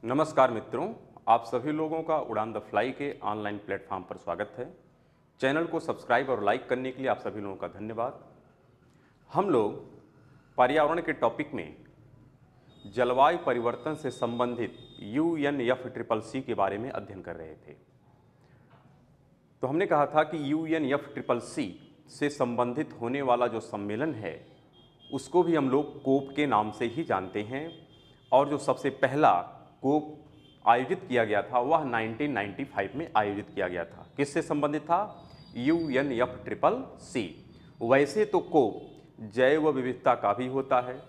नमस्कार मित्रों, आप सभी लोगों का उड़ान द फ्लाई के ऑनलाइन प्लेटफॉर्म पर स्वागत है। चैनल को सब्सक्राइब और लाइक करने के लिए आप सभी लोगों का धन्यवाद। हम लोग पर्यावरण के टॉपिक में जलवायु परिवर्तन से संबंधित UNFCCC के बारे में अध्ययन कर रहे थे। तो हमने कहा था कि UNFCCC से संबंधित होने वाला जो सम्मेलन है उसको भी हम लोग कोप के नाम से ही जानते हैं, और जो सबसे पहला कोप आयोजित किया गया था वह 1995 में आयोजित किया गया था। किससे संबंधित था? UNFCCC। वैसे तो कोप जैव विविधता का भी होता है,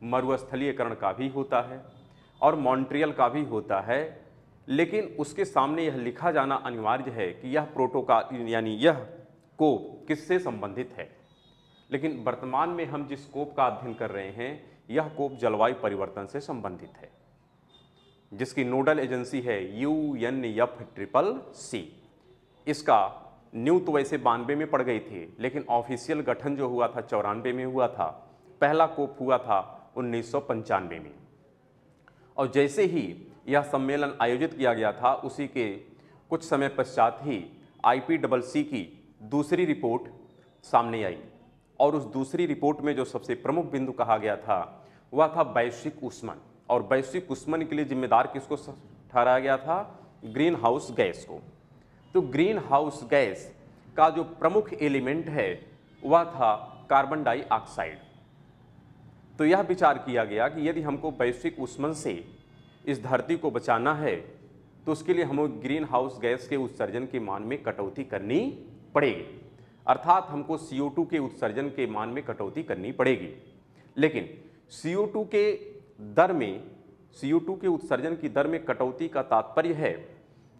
मरुस्थलीकरण का भी होता है और मॉन्ट्रियल का भी होता है, लेकिन उसके सामने यह लिखा जाना अनिवार्य है कि यह प्रोटोकॉल यानी यह कोप किससे संबंधित है। लेकिन वर्तमान में हम जिस कोप का अध्ययन कर रहे हैं यह कोप जलवायु परिवर्तन से संबंधित है, जिसकी नोडल एजेंसी है UNFCCC। इसका न्यू तो वैसे 92 में पड़ गई थी, लेकिन ऑफिशियल गठन जो हुआ था 94 में हुआ था। पहला कोप हुआ था 1995 में। और जैसे ही यह सम्मेलन आयोजित किया गया था उसी के कुछ समय पश्चात ही IPCC की दूसरी रिपोर्ट सामने आई, और उस दूसरी रिपोर्ट में जो सबसे प्रमुख बिंदु कहा गया था वह था वैश्विक ऊष्मन। और वैश्विक ऊष्मन के लिए जिम्मेदार किसको ठहराया गया था? ग्रीन हाउस गैस को। तो ग्रीन हाउस गैस का जो प्रमुख एलिमेंट है वह था कार्बन डाइऑक्साइड। तो यह विचार किया गया कि यदि हमको वैश्विक ऊष्मन से इस धरती को बचाना है तो उसके लिए हमें ग्रीन हाउस गैस के उत्सर्जन के मान में कटौती करनी पड़ेगी, अर्थात हमको CO2 के उत्सर्जन के मान में कटौती करनी पड़ेगी। लेकिन CO2 के उत्सर्जन की दर में कटौती का तात्पर्य है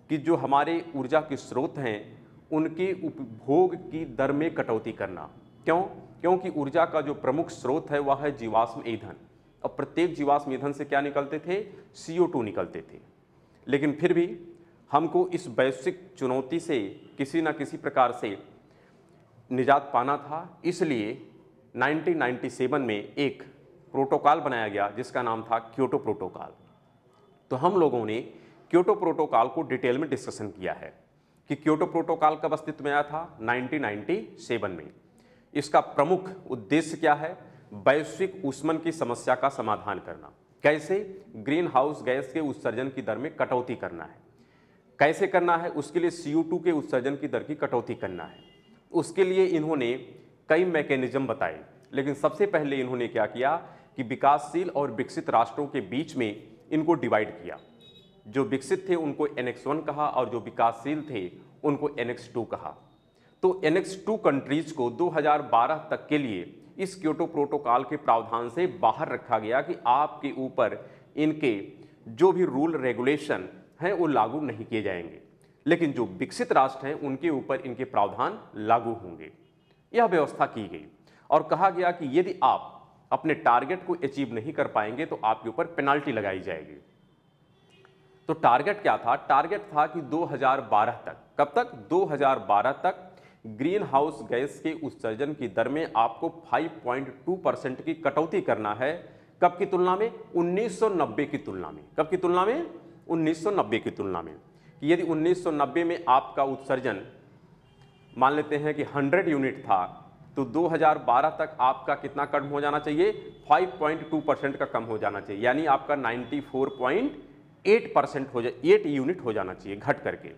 कि जो हमारे ऊर्जा के स्रोत हैं उनके उपभोग की दर में कटौती करना। क्यों? क्योंकि ऊर्जा का जो प्रमुख स्रोत है वह है जीवाश्म ईंधन, और प्रत्येक जीवाश्म ईंधन से क्या निकलते थे? CO2 निकलते थे। लेकिन फिर भी हमको इस वैश्विक चुनौती से किसी न किसी प्रकार से निजात पाना था, इसलिए 1997 में एक प्रोटोकॉल बनाया गया जिसका नाम था क्योटो प्रोटोकॉल। तो हम लोगों ने क्योटो प्रोटोकॉल को डिटेल में डिस्कशन किया है कि क्योटो प्रोटोकॉल कब अस्तित्व में आया था? 1997 में। इसका प्रमुख उद्देश्य क्या है? वैश्विक ऊष्मन की समस्या का समाधान करना। कैसे? ग्रीन हाउस गैस के उत्सर्जन की दर में कटौती करना है। कैसे करना है? उसके लिए CO2 के उत्सर्जन की दर की कटौती करना है। उसके लिए इन्होंने कई मैकेनिज्म बताए, लेकिन सबसे पहले इन्होंने क्या किया कि विकासशील और विकसित राष्ट्रों के बीच में इनको डिवाइड किया। जो विकसित थे उनको NX1 कहा और जो विकासशील थे उनको NX2 कहा। तो NX2 कंट्रीज को 2012 तक के लिए इस क्योटो प्रोटोकॉल के प्रावधान से बाहर रखा गया कि आपके ऊपर इनके जो भी रूल रेगुलेशन हैं वो लागू नहीं किए जाएंगे, लेकिन जो विकसित राष्ट्र हैं उनके ऊपर इनके प्रावधान लागू होंगे। यह व्यवस्था की गई और कहा गया कि यदि आप अपने टारगेट को अचीव नहीं कर पाएंगे तो आपके ऊपर पेनाल्टी लगाई जाएगी। तो टारगेट क्या था? टारगेट था कि 2012 तक, कब तक? 2012 तक ग्रीन हाउस गैस के उत्सर्जन की दर में आपको 5.2% की कटौती करना है। कब की तुलना में? 1990 की तुलना में। कब की तुलना में? 1990 की तुलना में। कि यदि 1990 में आपका उत्सर्जन मान लेते हैं कि 100 यूनिट था, तो 2012 तक आपका कितना कम हो जाना चाहिए? 5.2% का कम हो जाना चाहिए, यानी आपका 94.8% हो जाए, 8 यूनिट हो जाना चाहिए घट करके।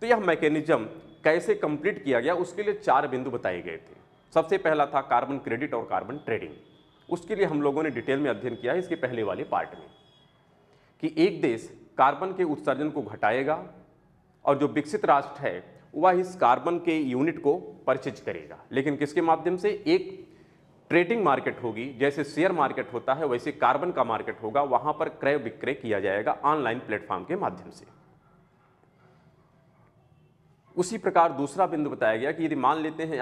तो यह मैकेनिज्म कैसे कंप्लीट किया गया उसके लिए 4 बिंदु बताए गए थे। सबसे पहला था कार्बन क्रेडिट और कार्बन ट्रेडिंग। उसके लिए हम लोगों ने डिटेल में अध्ययन किया है इसके पहले वाले पार्ट में, कि एक देश कार्बन के उत्सर्जन को घटाएगा और जो विकसित राष्ट्र है वह इस कार्बन के यूनिट को परचेज करेगा। लेकिन किसके माध्यम से? एक ट्रेडिंग मार्केट होगी, जैसे शेयर मार्केट होता है वैसे कार्बन का मार्केट होगा, वहां पर क्रय विक्रय किया जाएगा ऑनलाइन प्लेटफॉर्म के माध्यम से। उसी प्रकार दूसरा बिंदु बताया गया कि यदि मान लेते हैं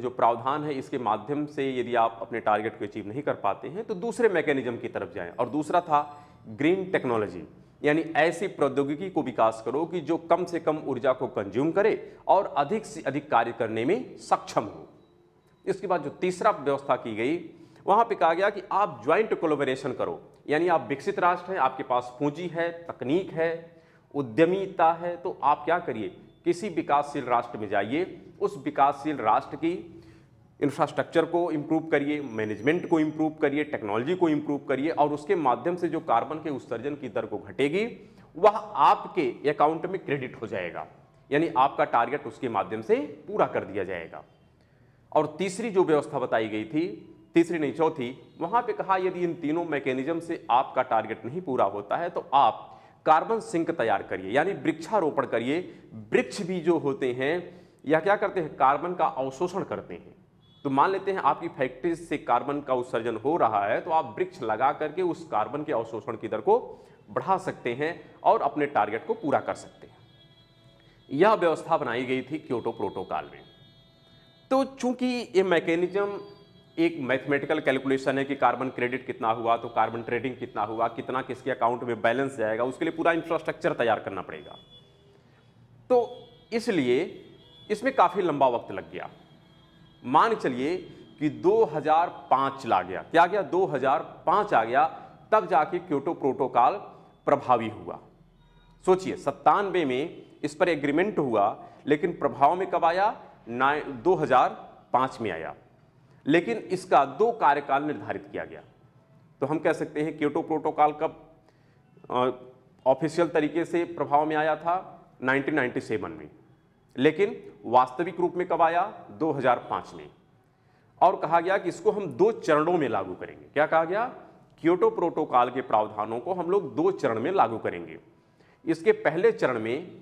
जो प्रावधान है इसके माध्यम से यदि आप अपने टारगेट को अचीव नहीं कर पाते हैं तो दूसरे मैकेनिज्म की तरफ जाएं। और दूसरा था ग्रीन टेक्नोलॉजी, यानी ऐसी प्रौद्योगिकी को विकास करो कि जो कम से कम ऊर्जा को कंज्यूम करे और अधिक से अधिक कार्य करने में सक्षम हो। इसके बाद जो तीसरा व्यवस्था की गई वहां पे कहा गया कि आप ज्वाइंट कोलैबोरेशन करो, यानी आप विकसित राष्ट्र हैं, आपके पास पूंजी है, तकनीक है, उद्यमिता है, तो आप क्या करिए, किसी विकासशील राष्ट्र में जाइए, उस विकासशील राष्ट्र की इंफ्रास्ट्रक्चर को इंप्रूव करिए, मैनेजमेंट को इंप्रूव करिए, टेक्नोलॉजी को इंप्रूव करिए, और उसके माध्यम से जो कार्बन के उत्सर्जन की दर को घटेगी वह आपके अकाउंट में क्रेडिट हो जाएगा, यानी आपका टारगेट उसके माध्यम से पूरा कर दिया जाएगा। और तीसरी जो व्यवस्था बताई गई थी, तीसरी नहीं चौथी, वहां पे कहा यदि इन तीनों मैकेनिज्म से आपका टारगेट नहीं पूरा होता है तो आप कार्बन सिंक तैयार करिए, यानी वृक्षारोपण करिए। वृक्ष भी जो होते हैं या क्या करते हैं, कार्बन का अवशोषण करते हैं। तो मान लेते हैं आपकी फैक्ट्री से कार्बन का उत्सर्जन हो रहा है, तो आप वृक्ष लगा करके उस कार्बन के अवशोषण की दर को बढ़ा सकते हैं और अपने टारगेट को पूरा कर सकते हैं। यह व्यवस्था बनाई गई थी क्योटो प्रोटोकॉल में। तो चूंकि ये मैकेनिज्म एक मैथमेटिकल कैलकुलेशन है कि कार्बन क्रेडिट कितना हुआ तो कार्बन ट्रेडिंग कितना हुआ, कितना किसके अकाउंट में बैलेंस जाएगा, उसके लिए पूरा इंफ्रास्ट्रक्चर तैयार करना पड़ेगा। तो इसलिए इसमें काफी लंबा वक्त लग गया। मान चलिए कि 2005 ला गया, क्या गया, 2005 आ गया, तब जाके क्योटो प्रोटोकॉल प्रभावी हुआ। सोचिए 97 में इस पर एग्रीमेंट हुआ, लेकिन प्रभाव में कब आया, 2005 में आया। लेकिन इसका 2 कार्यकाल निर्धारित किया गया। तो हम कह सकते हैं क्योटो प्रोटोकॉल कब ऑफिशियल तरीके से प्रभाव में आया था, 1997 में, लेकिन वास्तविक रूप में कब आया, 2005 में। और कहा गया कि इसको हम 2 चरणों में लागू करेंगे। क्या कहा गया, क्योटो प्रोटोकॉल के प्रावधानों को हम लोग 2 चरण में लागू करेंगे। इसके पहले चरण में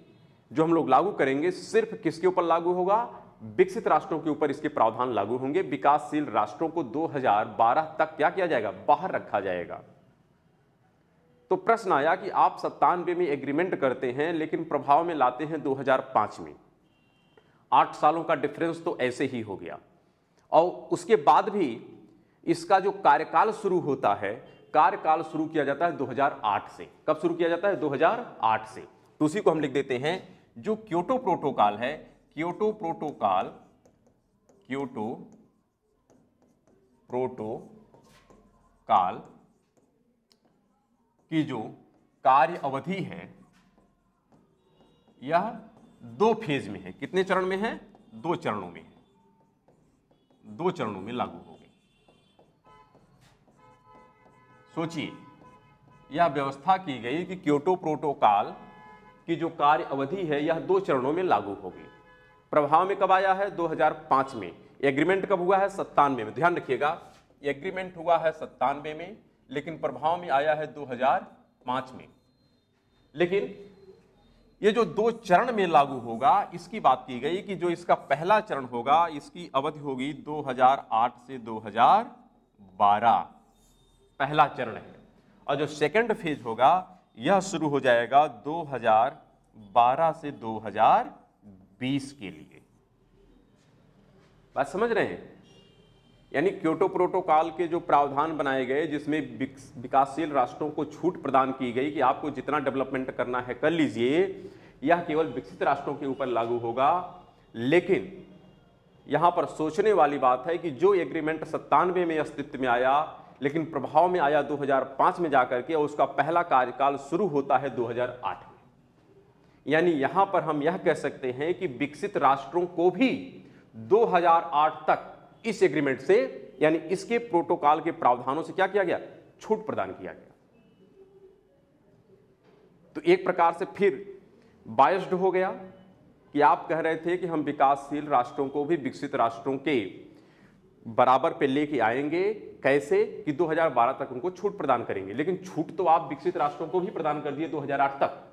जो हम लोग लागू करेंगे, सिर्फ किसके ऊपर लागू होगा, विकसित राष्ट्रों के ऊपर इसके प्रावधान लागू होंगे। विकासशील राष्ट्रों को 2012 तक क्या किया जाएगा, बाहर रखा जाएगा। तो प्रश्न आया कि आप 97 में एग्रीमेंट करते हैं लेकिन प्रभाव में लाते हैं 2005 में। 8 सालों का डिफरेंस तो ऐसे ही हो गया। और उसके बाद भी इसका जो कार्यकाल शुरू होता है, कार्यकाल शुरू किया जाता है 2008 से। कब शुरू किया जाता है, 2008 से। तो उसी को हम लिख देते हैं, जो क्योटो प्रोटोकॉल है, क्योटो प्रोटोकॉल की जो कार्य अवधि है यह 2 फेज में है। कितने चरण में है, 2 चरणों में है, 2 चरणों में लागू होगी। सोचिए यह व्यवस्था की गई कि क्योटो प्रोटोकॉल की जो कार्य अवधि है यह 2 चरणों में लागू होगी। प्रभाव में कब आया है, 2005 में। एग्रीमेंट कब हुआ है, 97 में। ध्यान रखिएगा, एग्रीमेंट हुआ है 97 में, लेकिन प्रभाव में आया है 2005 में। लेकिन ये जो 2 चरण में लागू होगा, इसकी बात की गई कि जो इसका पहला चरण होगा, इसकी अवधि होगी 2008 से 2012, पहला चरण है। और जो सेकंड फेज होगा यह शुरू हो जाएगा 2012 से 2020 के लिए। बात समझ रहे हैं? यानी क्योटो प्रोटोकॉल के जो प्रावधान बनाए गए, जिसमें विकासशील राष्ट्रों को छूट प्रदान की गई कि आपको जितना डेवलपमेंट करना है कर लीजिए, यह केवल विकसित राष्ट्रों के ऊपर लागू होगा। लेकिन यहां पर सोचने वाली बात है कि जो एग्रीमेंट 97 में अस्तित्व में आया, लेकिन प्रभाव में आया 2005 में जाकर के, और उसका पहला कार्यकाल शुरू होता है 2008 में। यानी यहां पर हम यह कह सकते हैं कि विकसित राष्ट्रों को भी 2008 तक इस एग्रीमेंट से, यानी इसके प्रोटोकॉल के प्रावधानों से क्या किया गया, छूट प्रदान किया गया। तो एक प्रकार से फिर बायस्ड हो गया कि आप कह रहे थे कि हम विकासशील राष्ट्रों को भी विकसित राष्ट्रों के बराबर पे लेके आएंगे। कैसे कि 2012 तक उनको छूट प्रदान करेंगे, लेकिन छूट तो आप विकसित राष्ट्रों को भी प्रदान कर दिए 2008 तक।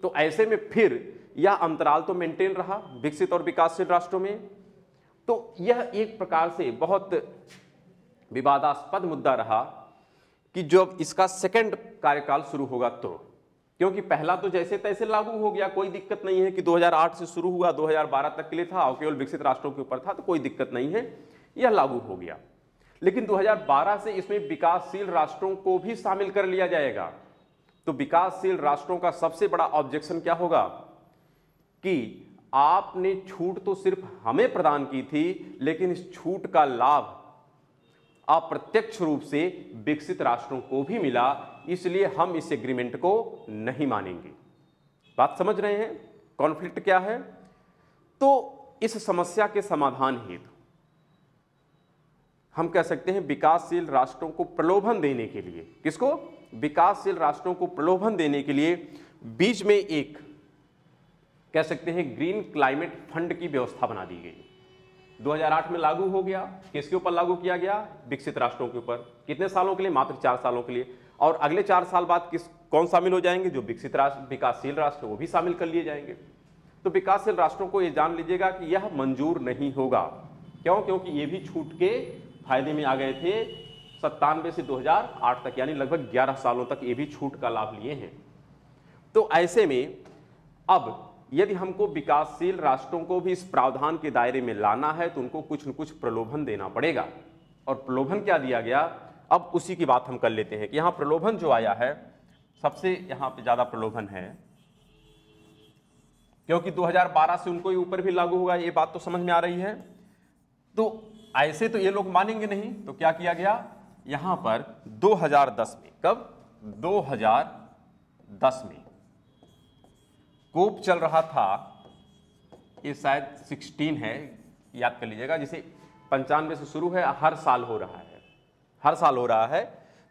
तो ऐसे में फिर यह अंतराल तो मेंटेन रहा विकसित और विकासशील राष्ट्रों में। तो यह एक प्रकार से बहुत विवादास्पद मुद्दा रहा कि जब इसका सेकंड कार्यकाल शुरू होगा तो, क्योंकि पहला तो जैसे तैसे लागू हो गया, कोई दिक्कत नहीं है कि 2008 से शुरू हुआ, 2012 तक के लिए था और केवल विकसित राष्ट्रों के ऊपर था, तो कोई दिक्कत नहीं है, यह लागू हो गया। लेकिन 2012 से इसमें विकासशील राष्ट्रों को भी शामिल कर लिया जाएगा। तो विकासशील राष्ट्रों का सबसे बड़ा ऑब्जेक्शन क्या होगा कि आपने छूट तो सिर्फ हमें प्रदान की थी, लेकिन इस छूट का लाभ अप्रत्यक्ष रूप से विकसित राष्ट्रों को भी मिला, इसलिए हम इस एग्रीमेंट को नहीं मानेंगे। बात समझ रहे हैं कॉन्फ्लिक्ट क्या है? तो इस समस्या के समाधान हेतु हम कह सकते हैं विकासशील राष्ट्रों को प्रलोभन देने के लिए, किसको? विकासशील राष्ट्रों को प्रलोभन देने के लिए बीच में एक कह सकते हैं ग्रीन क्लाइमेट फंड की व्यवस्था बना दी गई। 2008 में लागू हो गया। किसके ऊपर लागू किया गया? विकसित राष्ट्रों के ऊपर। कितने सालों के लिए? मात्र 4 सालों के लिए। और अगले 4 साल बाद कौन शामिल हो जाएंगे? जो विकसित राष्ट्र, विकासशील राष्ट्र, वो भी शामिल कर लिए जाएंगे। तो विकासशील राष्ट्रों को ये जान लीजिएगा कि यह मंजूर नहीं होगा। क्यों? क्योंकि ये भी छूट के फायदे में आ गए थे 97 से 2008 तक, यानी लगभग 11 सालों तक ये भी छूट का लाभ लिए हैं। तो ऐसे में अब यदि हमको विकासशील राष्ट्रों को भी इस प्रावधान के दायरे में लाना है तो उनको कुछ न कुछ प्रलोभन देना पड़ेगा। और प्रलोभन क्या दिया गया, अब उसी की बात हम कर लेते हैं कि यहां प्रलोभन जो आया है, सबसे यहां पे ज्यादा प्रलोभन है क्योंकि 2012 से उनको ऊपर भी लागू होगा, ये बात तो समझ में आ रही है। तो ऐसे तो ये लोग मानेंगे नहीं, तो क्या किया गया यहां पर 2010 में, कब? 2010 में कोप चल रहा था, ये शायद 16 है, याद कर लीजिएगा, जिसे 95 से शुरू है, हर साल हो रहा है, हर साल हो रहा है,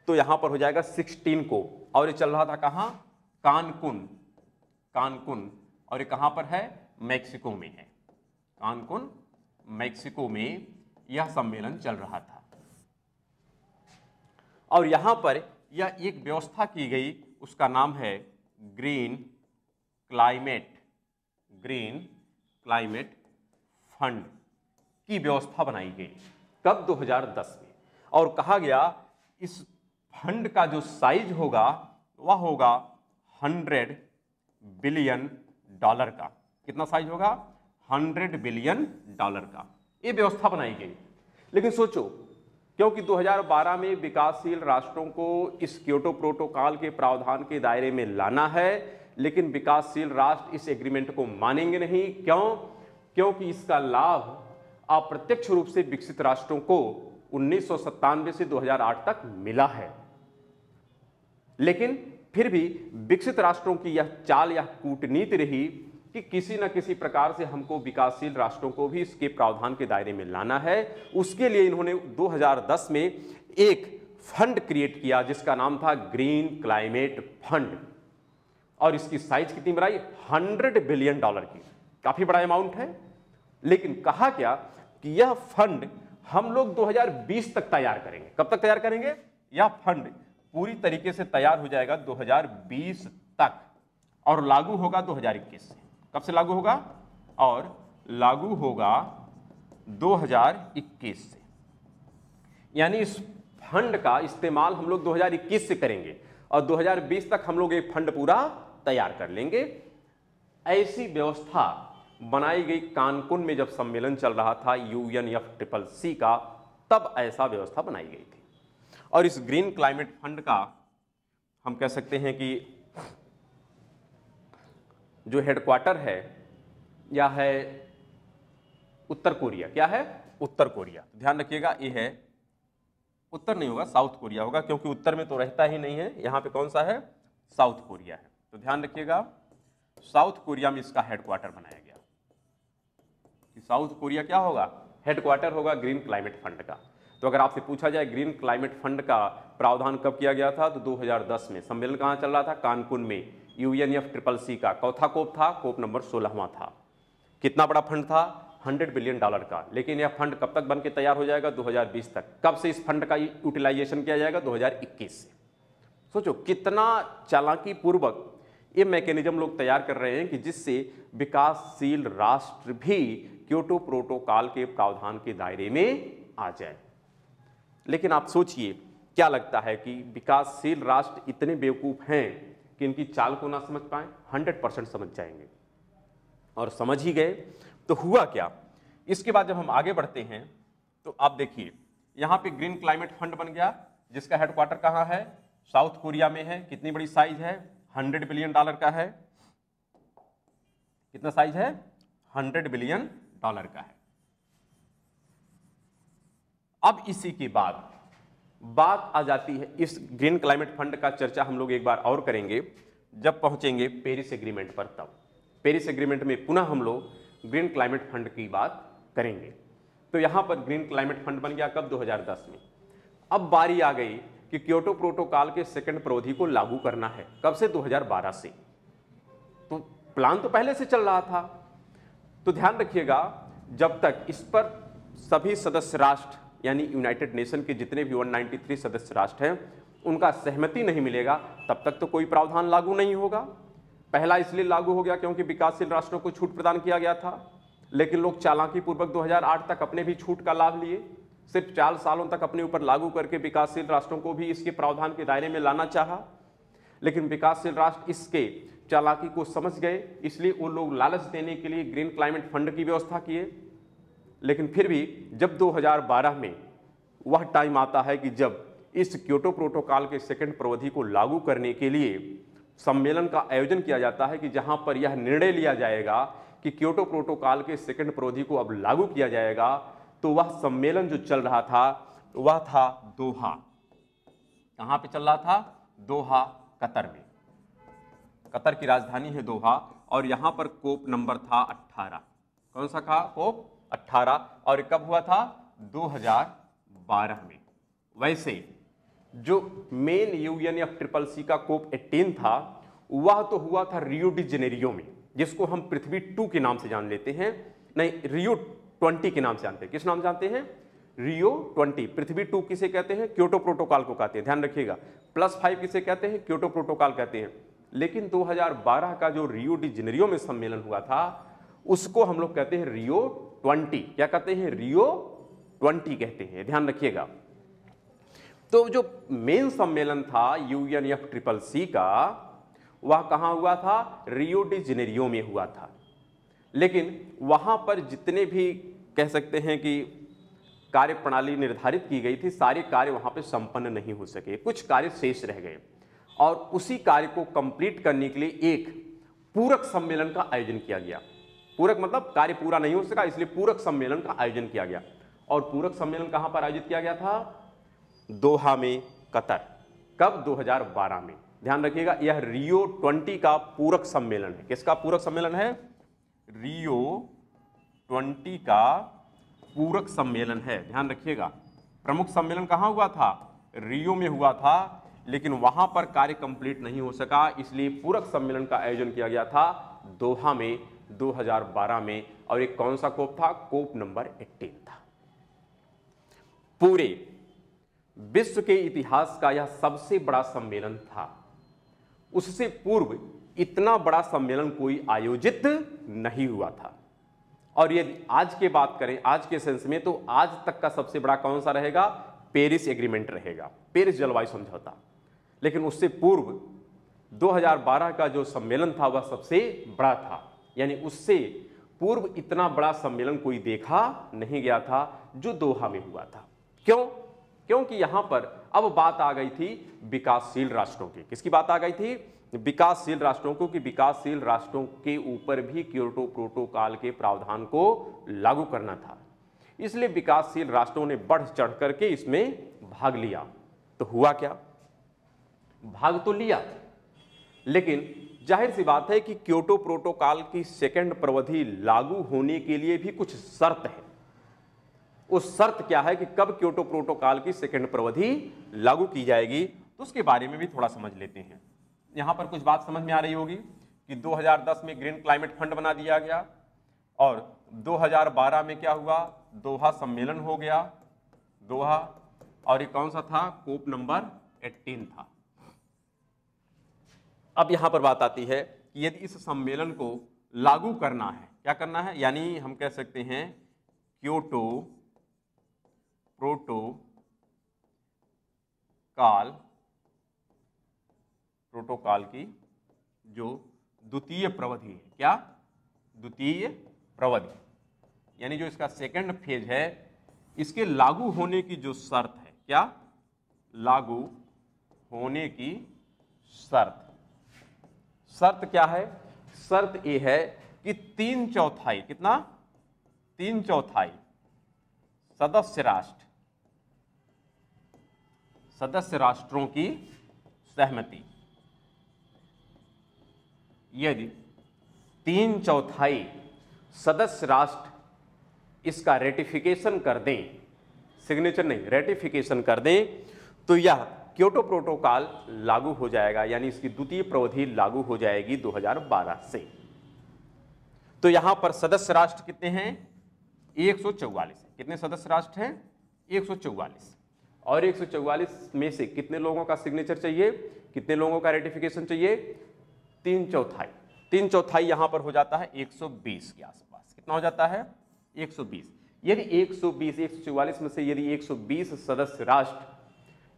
तो यहां पर हो जाएगा 16 को। और ये चल रहा था कहां? Cancun, Cancun. और ये कहां पर है? मैक्सिको में है। कानकुन मैक्सिको में यह सम्मेलन चल रहा था। और यहां पर यह एक व्यवस्था की गई, उसका नाम है ग्रीन क्लाइमेट फंड की व्यवस्था बनाई गई। कब? 2010 में। और कहा गया इस फंड का जो साइज होगा वह होगा $100 बिलियन का। कितना साइज होगा? $100 बिलियन का। ये व्यवस्था बनाई गई। लेकिन सोचो, क्योंकि 2012 में विकासशील राष्ट्रों को इस क्योटो प्रोटोकॉल के प्रावधान के दायरे में लाना है, लेकिन विकासशील राष्ट्र इस एग्रीमेंट को मानेंगे नहीं। क्यों? क्योंकि इसका लाभ अप्रत्यक्ष रूप से विकसित राष्ट्रों को 1997 से 2008 तक मिला है। लेकिन फिर भी विकसित राष्ट्रों की यह चाल, यह कूटनीति रही कि किसी न किसी प्रकार से हमको विकासशील राष्ट्रों को भी इसके प्रावधान के दायरे में लाना है। उसके लिए इन्होंने 2010 में एक फंड क्रिएट किया जिसका नाम था ग्रीन क्लाइमेट फंड। और इसकी साइज कितनी बनाई? $100 बिलियन की। काफी बड़ा अमाउंट है। लेकिन कहा क्या कि यह फंड हम लोग 2020 तक तैयार करेंगे। कब तक तैयार करेंगे? यह फंड पूरी तरीके से तैयार हो जाएगा 2020 तक और लागू होगा 2021 से। कब से लागू होगा? और लागू होगा 2021 से। यानी इस फंड का इस्तेमाल हम लोग 2021 से करेंगे और 2020 तक हम लोग एक फंड पूरा तैयार कर लेंगे। ऐसी व्यवस्था बनाई गई कानकुन में जब सम्मेलन चल रहा था UNFCCC का, तब ऐसा व्यवस्था बनाई गई थी। और इस ग्रीन क्लाइमेट फंड का हम कह सकते हैं कि जो हेडक्वार्टर है यह है उत्तर कोरिया। क्या है? उत्तर कोरिया। ध्यान रखिएगा, ये है उत्तर नहीं होगा, साउथ कोरिया होगा, क्योंकि उत्तर में तो रहता ही नहीं है। यहां पे कौन सा है? साउथ कोरिया है। तो ध्यान रखिएगा, साउथ कोरिया में इसका हेडक्वार्टर बनाया गया कि साउथ कोरिया क्या होगा? हेडक्वार्टर होगा ग्रीन क्लाइमेट फंड का। तो अगर आपसे पूछा जाए ग्रीन क्लाइमेट फंड का प्रावधान कब किया गया था, तो 2010 में। सम्मेलन कहां चल रहा था? कानकुन में। UNFCCC का चौथा कोप था, कोप नंबर 16वां था। कितना बड़ा फंड था? $100 बिलियन का। लेकिन यह फंड कब तक बन के तैयार हो जाएगा? 2020 तक। कब से इस फंड का यूटिलाइजेशन किया जाएगा? 2021 से। सोचो कितना चालाकी पूर्वक ये मैकेनिज्म लोग तैयार कर रहे हैं कि जिससे विकासशील राष्ट्र भी क्योटो प्रोटोकॉल के प्रावधान के दायरे में आ जाए। लेकिन आप सोचिए, क्या लगता है कि विकासशील राष्ट्र इतने बेवकूफ हैं कि इनकी चाल को ना समझ पाए? 100% समझ जाएंगे। और समझ ही गए तो हुआ क्या? इसके बाद जब हम आगे बढ़ते हैं तो आप देखिए, यहां पे ग्रीन क्लाइमेट फंड बन गया जिसका हेडक्वार्टर कहां है? साउथ कोरिया में है। कितनी बड़ी साइज है? $100 बिलियन का है। कितना साइज है? $100 बिलियन का है। अब इसी के बाद बात आ जाती है, इस ग्रीन क्लाइमेट फंड का चर्चा हम लोग एक बार और करेंगे जब पहुंचेंगे पेरिस एग्रीमेंट पर। तब पेरिस एग्रीमेंट में पुनः हम लोग ग्रीन क्लाइमेट फंड की बात करेंगे। तो यहां पर ग्रीन क्लाइमेट फंड बन गया कब? 2010 में। अब बारी आ गई कि क्योटो प्रोटोकॉल के सेकंड प्रवधि को लागू करना है। कब से? 2012 से। तो प्लान तो पहले से चल रहा था। तो ध्यान रखिएगा, जब तक इस पर सभी सदस्य राष्ट्र यानी यूनाइटेड नेशन के जितने भी 193 सदस्य राष्ट्र हैं उनका सहमति नहीं मिलेगा, तब तक तो कोई प्रावधान लागू नहीं होगा। पहला इसलिए लागू हो गया क्योंकि विकासशील राष्ट्रों को छूट प्रदान किया गया था, लेकिन लोग चालाकी पूर्वक 2008 तक अपने भी छूट का लाभ लिए। सिर्फ 4 सालों तक अपने ऊपर लागू करके विकासशील राष्ट्रों को भी इसके प्रावधान के दायरे में लाना चाहा, लेकिन विकासशील राष्ट्र इसके चालाकी को समझ गए, इसलिए वो लोग लालच देने के लिए ग्रीन क्लाइमेट फंड की व्यवस्था किए। लेकिन फिर भी जब 2012 में वह टाइम आता है कि जब इस क्योटो प्रोटोकॉल के सेकंड प्रवधि को लागू करने के लिए सम्मेलन का आयोजन किया जाता है कि जहां पर यह निर्णय लिया जाएगा कि क्योटो प्रोटोकॉल के सेकंड प्रवधि को अब लागू किया जाएगा, तो वह सम्मेलन जो चल रहा था वह था दोहा। कहां पे चल रहा था? दोहा, कतर में। कतर की राजधानी है दोहा, और यहां पर कोप नंबर था 18। कौन सा था? कोप 18। और कब हुआ था? 2012 में। वैसे जो मेन UNFCCC का कोप 18 था वह तो हुआ था रियो डी जेनेरियो में, जिसको हम पृथ्वी 2 के नाम से जान लेते हैं, नहीं रियो 20 के नाम से जानते हैं। किस नाम जानते हैं? रियो 20। पृथ्वी 2 किसे कहते हैं? क्योटो प्रोटोकॉल को कहते हैं, ध्यान रखिएगा। +5 किसे कहते हैं? क्योटो प्रोटोकॉल कहते हैं। लेकिन 2012 का जो रियो डी जेनेरियो में सम्मेलन हुआ था उसको हम लोग कहते हैं रियो 20। क्या कहते हैं? रियो 20 कहते हैं, ध्यान रखिएगा। तो जो मेन सम्मेलन था UNFCCC का वह कहां हुआ था? रियो डी जेनेरियो में हुआ था। लेकिन वहां पर जितने भी कह सकते हैं कि कार्य प्रणाली निर्धारित की गई थी, सारे कार्य वहां पे संपन्न नहीं हो सके, कुछ कार्य शेष रह गए, और उसी कार्य को कंप्लीट करने के लिए एक पूरक सम्मेलन का आयोजन किया गया। पूरक मतलब कार्य पूरा नहीं हो सका, इसलिए पूरक सम्मेलन का आयोजन किया गया। और पूरक सम्मेलन कहां पर आयोजित किया गया था? दोहा में, कतर। कब? 2012 में। ध्यान रखिएगा, यह रियो 20 का पूरक सम्मेलन है। किसका पूरक सम्मेलन है? रियो 20 का पूरक सम्मेलन है, ध्यान रखिएगा। प्रमुख सम्मेलन कहां हुआ था? रियो में हुआ था, लेकिन वहां पर कार्य कंप्लीट नहीं हो सका, इसलिए पूरक सम्मेलन का आयोजन किया गया था दोहा में 2012 में। और एक कौन सा कोप था? कोप नंबर 18 था। पूरे विश्व के इतिहास का यह सबसे बड़ा सम्मेलन था। उससे पूर्व इतना बड़ा सम्मेलन कोई आयोजित नहीं हुआ था। और यदि आज की बात करें, आज के सेंस में, तो आज तक का सबसे बड़ा कौन सा रहेगा? पेरिस एग्रीमेंट रहेगा, पेरिस जलवायु समझौता। लेकिन उससे पूर्व 2012 का जो सम्मेलन था वह सबसे बड़ा था, यानी उससे पूर्व इतना बड़ा सम्मेलन कोई देखा नहीं गया था जो दोहा में हुआ था। क्यों? क्योंकि यहां पर अब बात आ गई थी विकासशील राष्ट्रों की। किसकी बात आ गई थी? विकासशील राष्ट्रों को, कि विकासशील राष्ट्रों के ऊपर भी क्योटो प्रोटोकॉल के प्रावधान को लागू करना था। इसलिए विकासशील राष्ट्रों ने बढ़ चढ़ करके इसमें भाग लिया। तो हुआ क्या? भाग तो लिया, लेकिन जाहिर सी बात है कि क्योटो प्रोटोकॉल की सेकंड प्रवधि लागू होने के लिए भी कुछ शर्त है। उस शर्त क्या है कि कब क्योटो प्रोटोकॉल की सेकंड प्रवधि लागू की जाएगी, तो उसके बारे में भी थोड़ा समझ लेते हैं। यहां पर कुछ बात समझ में आ रही होगी कि 2010 में ग्रीन क्लाइमेट फंड बना दिया गया, और 2012 में क्या हुआ? दोहा सम्मेलन हो गया, दोहा। और ये कौन सा था? कोप नंबर 18 था। अब यहां पर बात आती है कि यदि इस सम्मेलन को लागू करना है, क्या करना है? यानी हम कह सकते हैं क्योटो प्रोटोकॉल की जो द्वितीय प्रवधि है, क्या? द्वितीय प्रवधि, यानी जो इसका सेकंड फेज है, इसके लागू होने की जो शर्त है, क्या? लागू होने की शर्त। शर्त क्या है? शर्त यह है कि 3/4, कितना? 3/4 सदस्य राष्ट्र सदस्य राष्ट्रों की सहमति। यदि 3/4 सदस्य राष्ट्र इसका रेटिफिकेशन कर दें, सिग्नेचर नहीं रेटिफिकेशन कर दें, तो यह क्योटो प्रोटोकॉल लागू हो जाएगा, यानी इसकी द्वितीय प्रवधि लागू हो जाएगी 2012 से। तो यहां पर सदस्य राष्ट्र कितने हैं? 144। कितने सदस्य राष्ट्र हैं? 144। और 144 में से कितने लोगों का सिग्नेचर चाहिए, कितने लोगों का रेटिफिकेशन चाहिए? 3/4। 3/4 यहां पर हो जाता है 120 के आसपास। कितना हो जाता है? 120। यदि 144 में से यदि 120 सदस्य राष्ट्र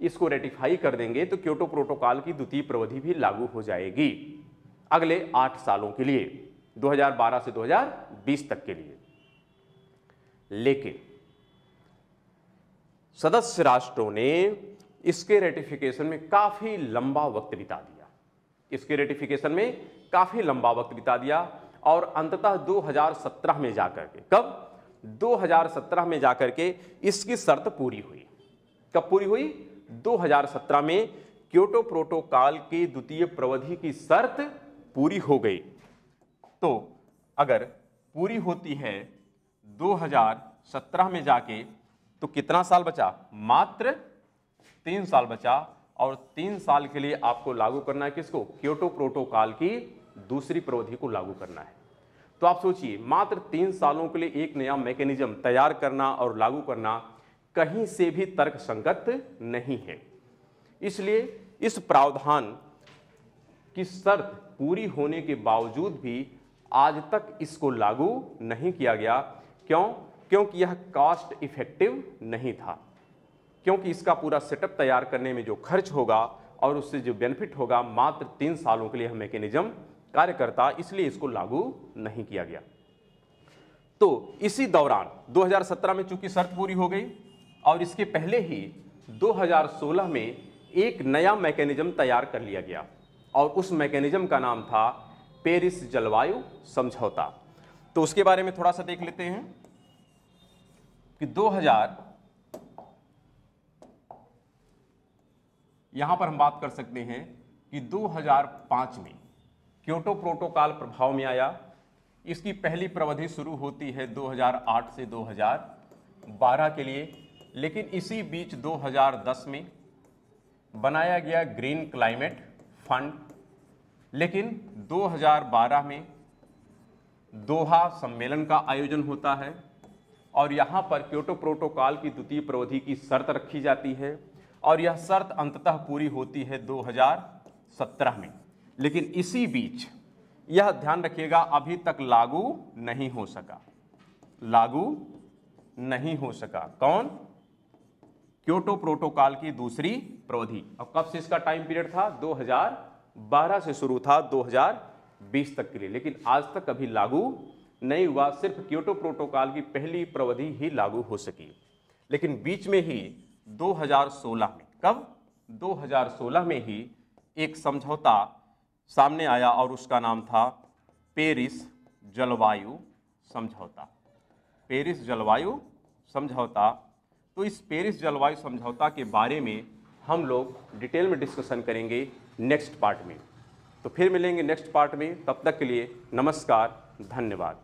इसको रेटिफाई कर देंगे तो क्योटो प्रोटोकॉल की द्वितीय प्रवधि भी लागू हो जाएगी अगले 8 सालों के लिए, 2012 से 2020 तक के लिए। लेकिन सदस्य राष्ट्रों ने इसके रेटिफिकेशन में काफी लंबा वक्त बिता दिया, इसके रेटिफिकेशन में काफी लंबा वक्त बिता दिया और अंततः 2017 में जाकर के, कब? 2017 में जाकर के इसकी शर्त पूरी हुई। कब पूरी हुई? 2017 में क्योटो प्रोटोकॉल की द्वितीय प्रवधि की शर्त पूरी हो गई। तो अगर पूरी होती है 2017 में जाके, तो कितना साल बचा? मात्र 3 साल बचा। और 3 साल के लिए आपको लागू करना है किसको? क्योटो प्रोटोकॉल की दूसरी प्रवधि को लागू करना है। तो आप सोचिए, मात्र 3 सालों के लिए एक नया मैकेनिज्म तैयार करना और लागू करना कहीं से भी तर्कसंगत नहीं है। इसलिए इस प्रावधान की शर्त पूरी होने के बावजूद भी आज तक इसको लागू नहीं किया गया। क्यों? क्योंकि यह कॉस्ट इफेक्टिव नहीं था, क्योंकि इसका पूरा सेटअप तैयार करने में जो खर्च होगा और उससे जो बेनिफिट होगा, मात्र 3 सालों के लिए यह मैकेनिज्म कार्य करता, इसलिए इसको लागू नहीं किया गया। तो इसी दौरान 2017 में चूंकि शर्त पूरी हो गई और इसके पहले ही 2016 में एक नया मैकेनिज्म तैयार कर लिया गया और उस मैकेनिज्म का नाम था पेरिस जलवायु समझौता। तो उसके बारे में थोड़ा सा देख लेते हैं कि 2000 यहां पर हम बात कर सकते हैं कि 2005 में क्योटो प्रोटोकॉल प्रभाव में आया। इसकी पहली प्रवधि शुरू होती है 2008 से 2012 के लिए, लेकिन इसी बीच 2010 में बनाया गया ग्रीन क्लाइमेट फंड। लेकिन 2012 में दोहा सम्मेलन का आयोजन होता है और यहाँ पर क्योटो प्रोटोकॉल की द्वितीय प्रवधि की शर्त रखी जाती है और यह शर्त अंततः पूरी होती है 2017 में। लेकिन इसी बीच यह ध्यान रखिएगा, अभी तक लागू नहीं हो सका, लागू नहीं हो सका। कौन? क्योटो प्रोटोकॉल की दूसरी प्रवधि। अब कब से इसका टाइम पीरियड था? 2012 से शुरू था 2020 तक के लिए, लेकिन आज तक कभी लागू नहीं हुआ। सिर्फ क्योटो प्रोटोकॉल की पहली प्रवधि ही लागू हो सकी। लेकिन बीच में ही 2016 में, कब? 2016 में ही एक समझौता सामने आया और उसका नाम था पेरिस जलवायु समझौता। पेरिस जलवायु समझौता। तो इस पेरिस जलवायु समझौता के बारे में हम लोग डिटेल में डिस्कशन करेंगे नेक्स्ट पार्ट में। तो फिर मिलेंगे नेक्स्ट पार्ट में, तब तक के लिए नमस्कार, धन्यवाद।